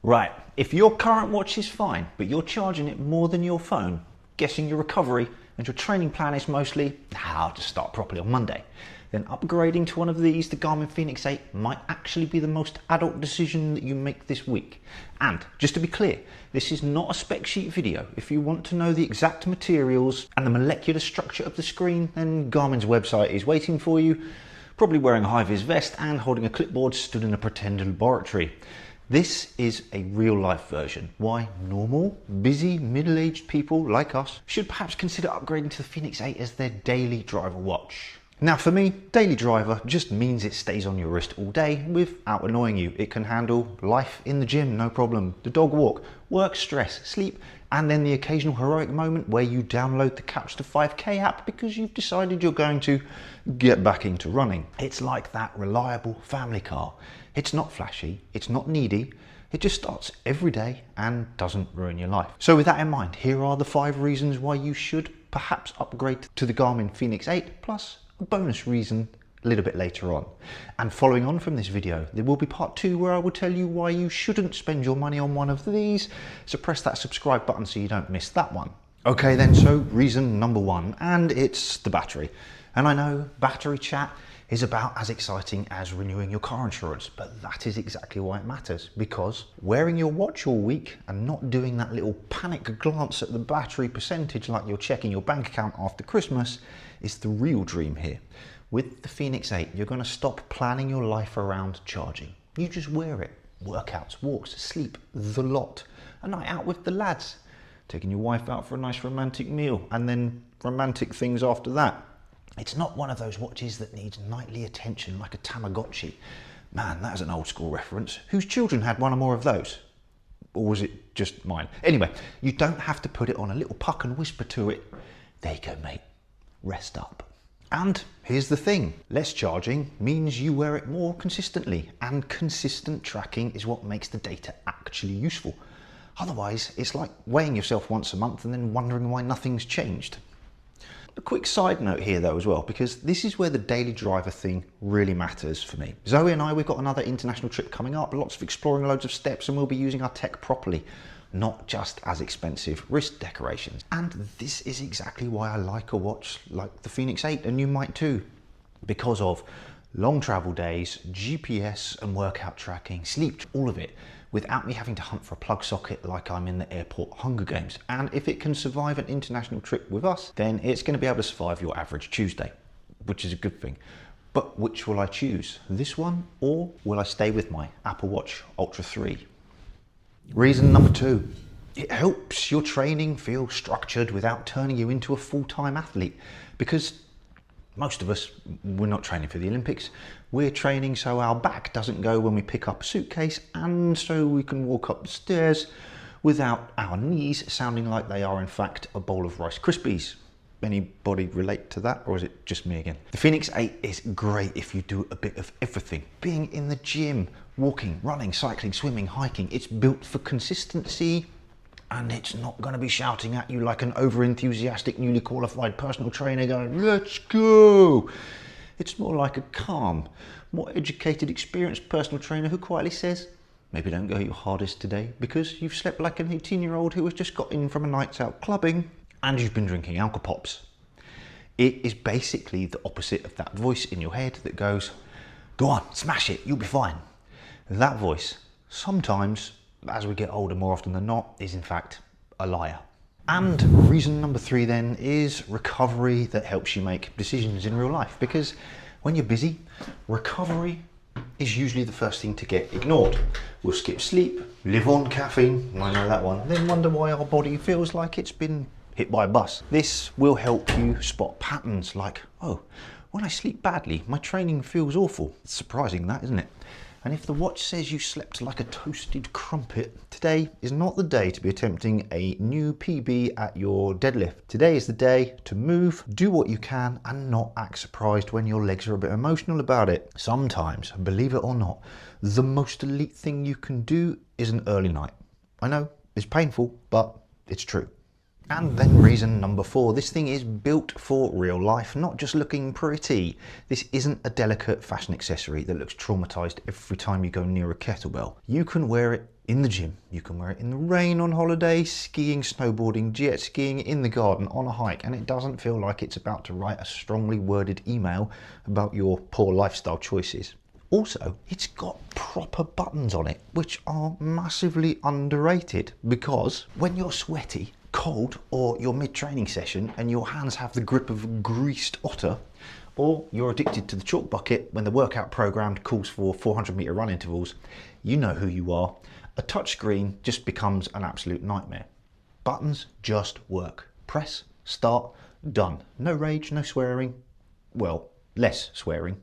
Right, if your current watch is fine, but you're charging it more than your phone, guessing your recovery and your training plan is mostly how to start properly on Monday, then upgrading to one of these, the Garmin Fenix 8, might actually be the most adult decision that you make this week. And just to be clear, this is not a spec sheet video. If you want to know the exact materials and the molecular structure of the screen, then Garmin's website is waiting for you, probably wearing a high-vis vest and holding a clipboard stood in a pretend laboratory. This is a real-life version. Why normal, busy, middle-aged people like us should perhaps consider upgrading to the Fenix 8 as their daily driver watch. Now for me, daily driver just means it stays on your wrist all day without annoying you. It can handle life in the gym, no problem, the dog walk, work, stress, sleep, and then the occasional heroic moment where you download the Couch to 5K app because you've decided you're going to get back into running. It's like that reliable family car. It's not flashy, it's not needy, it just starts every day and doesn't ruin your life. So with that in mind, here are the 5 reasons why you should perhaps upgrade to the Garmin Fenix 8, plus a bonus reason a little bit later on. And following on from this video, there will be part 2 where I will tell you why you shouldn't spend your money on one of these. So press that subscribe button so you don't miss that one. Okay then, so reason number 1, and it's the battery. And I know battery chat is about as exciting as renewing your car insurance, but that is exactly why it matters, because wearing your watch all week and not doing that little panic glance at the battery percentage like you're checking your bank account after Christmas is the real dream here. With the Fenix 8, you're going to stop planning your life around charging. You just wear it. Workouts, walks, sleep, the lot. A night out with the lads. Taking your wife out for a nice romantic meal, and then romantic things after that. It's not one of those watches that needs nightly attention like a Tamagotchi. Man, that is an old school reference. Whose children had one or more of those? Or was it just mine? Anyway, you don't have to put it on a little puck and whisper to it, "There you go, mate. Rest up." And here's the thing, less charging means you wear it more consistently, and consistent tracking is what makes the data actually useful. Otherwise, it's like weighing yourself once a month and then wondering why nothing's changed. A quick side note here though as well, because this is where the daily driver thing really matters for me. Zoe and I, we've got another international trip coming up, lots of exploring, loads of steps, and we'll be using our tech properly, not just as expensive wrist decorations. And this is exactly why I like a watch like the Fenix 8, and you might too, because of long travel days, GPS and workout tracking, sleep, all of it, without me having to hunt for a plug socket like I'm in the airport Hunger Games. And if it can survive an international trip with us, then it's going to be able to survive your average Tuesday, which is a good thing. But which will I choose? This one, or will I stay with my Apple Watch Ultra 3? Reason number 2, it helps your training feel structured without turning you into a full-time athlete, because most of us, we're not training for the Olympics. We're training so our back doesn't go when we pick up a suitcase, and so we can walk up the stairs without our knees sounding like they are in fact a bowl of Rice Krispies. Anybody relate to that, or is it just me again? The Fenix 8 is great if you do a bit of everything. Being in the gym, walking, running, cycling, swimming, hiking. It's built for consistency, and it's not going to be shouting at you like an over-enthusiastic, newly qualified personal trainer going, "Let's go!" It's more like a calm, more educated, experienced personal trainer who quietly says, maybe don't go your hardest today because you've slept like an 18-year-old who has just got in from a night out clubbing and you've been drinking alcohol pops. It is basically the opposite of that voice in your head that goes, "Go on, smash it, you'll be fine." That voice, sometimes, as we get older more often than not, is in fact a liar. And reason number 3 then is recovery that helps you make decisions in real life, because when you're busy, recovery is usually the first thing to get ignored. We'll skip sleep, live on caffeine, I know that one, then wonder why our body feels like it's been hit by a bus. This will help you spot patterns like, oh, when I sleep badly, my training feels awful. It's surprising that, isn't it? And if the watch says you slept like a toasted crumpet, today is not the day to be attempting a new PB at your deadlift. Today is the day to move, do what you can, and not act surprised when your legs are a bit emotional about it. Sometimes, believe it or not, the most elite thing you can do is an early night. I know, it's painful, but it's true. And then reason number 4, this thing is built for real life, not just looking pretty. This isn't a delicate fashion accessory that looks traumatized every time you go near a kettlebell. You can wear it in the gym, you can wear it in the rain on holiday, skiing, snowboarding, jet skiing, in the garden, on a hike, and it doesn't feel like it's about to write a strongly worded email about your poor lifestyle choices. Also, it's got proper buttons on it, which are massively underrated, because when you're sweaty, cold, or you're mid-training session and your hands have the grip of a greased otter, or you're addicted to the chalk bucket when the workout program calls for 400-meter run intervals, you know who you are. A touchscreen just becomes an absolute nightmare. Buttons just work. Press, start, done. No rage, no swearing. Well, less swearing.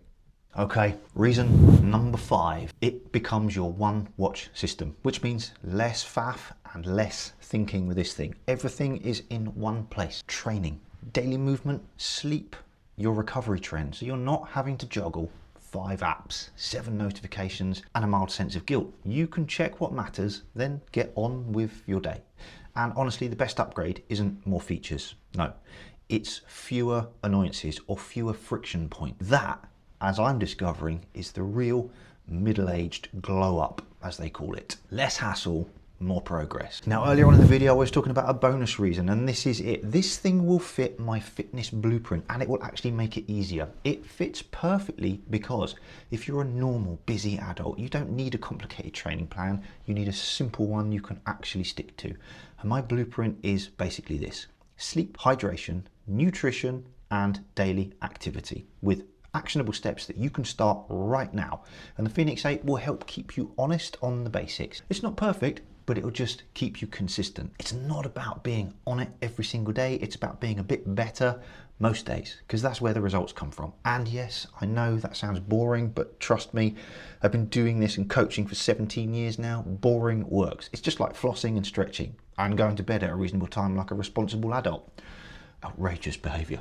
Okay, reason number 5. It becomes your one watch system, which means less faff and less thinking with this thing. Everything is in one place. Training, daily movement, sleep, your recovery trend. So you're not having to juggle 5 apps, 7 notifications, and a mild sense of guilt. You can check what matters, then get on with your day. And honestly, the best upgrade isn't more features. No, it's fewer annoyances or fewer friction points. That, as I'm discovering, is the real middle-aged glow up, as they call it. Less hassle, more progress. Now, earlier on in the video, I was talking about a bonus reason, and this is it. This thing will fit my fitness blueprint, and it will actually make it easier. It fits perfectly because if you're a normal, busy adult, you don't need a complicated training plan. You need a simple one you can actually stick to. And my blueprint is basically this: sleep, hydration, nutrition, and daily activity, with actionable steps that you can start right now. And the Fenix 8 will help keep you honest on the basics. It's not perfect, but it'll just keep you consistent. It's not about being on it every single day. It's about being a bit better most days, because that's where the results come from. And yes, I know that sounds boring, but trust me, I've been doing this and coaching for 17 years now. Boring works. It's just like flossing and stretching and going to bed at a reasonable time like a responsible adult. Outrageous behavior.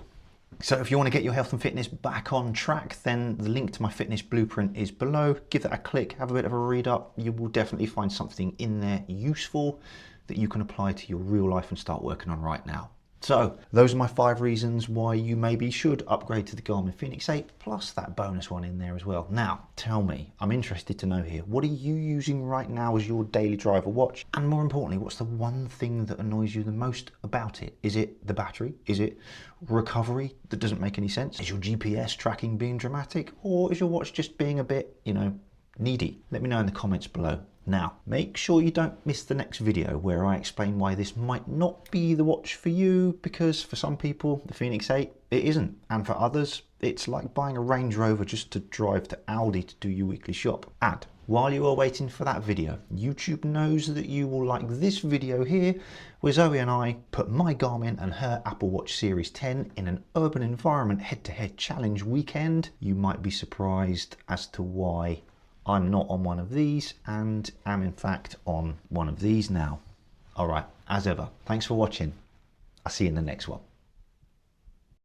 So if you want to get your health and fitness back on track, then the link to my fitness blueprint is below. Give that a click, have a bit of a read up. You will definitely find something in there useful that you can apply to your real life and start working on right now. So those are my 5 reasons why you maybe should upgrade to the Garmin Fenix 8, plus that bonus one in there as well. Now, tell me, I'm interested to know here, what are you using right now as your daily driver watch? And more importantly, what's the one thing that annoys you the most about it? Is it the battery? Is it recovery that doesn't make any sense? Is your GPS tracking being dramatic? Or is your watch just being a bit, needy? Let me know in the comments below. Now, make sure you don't miss the next video where I explain why this might not be the watch for you, because for some people, the Fenix 8, it isn't. And for others, it's like buying a Range Rover just to drive to Aldi to do your weekly shop. And while you are waiting for that video, YouTube knows that you will like this video here, where Zoe and I put my Garmin and her Apple Watch Series 10 in an urban environment head-to-head challenge weekend. You might be surprised as to why I'm not on one of these and am in fact on one of these now. All right, as ever, thanks for watching. I'll see you in the next one.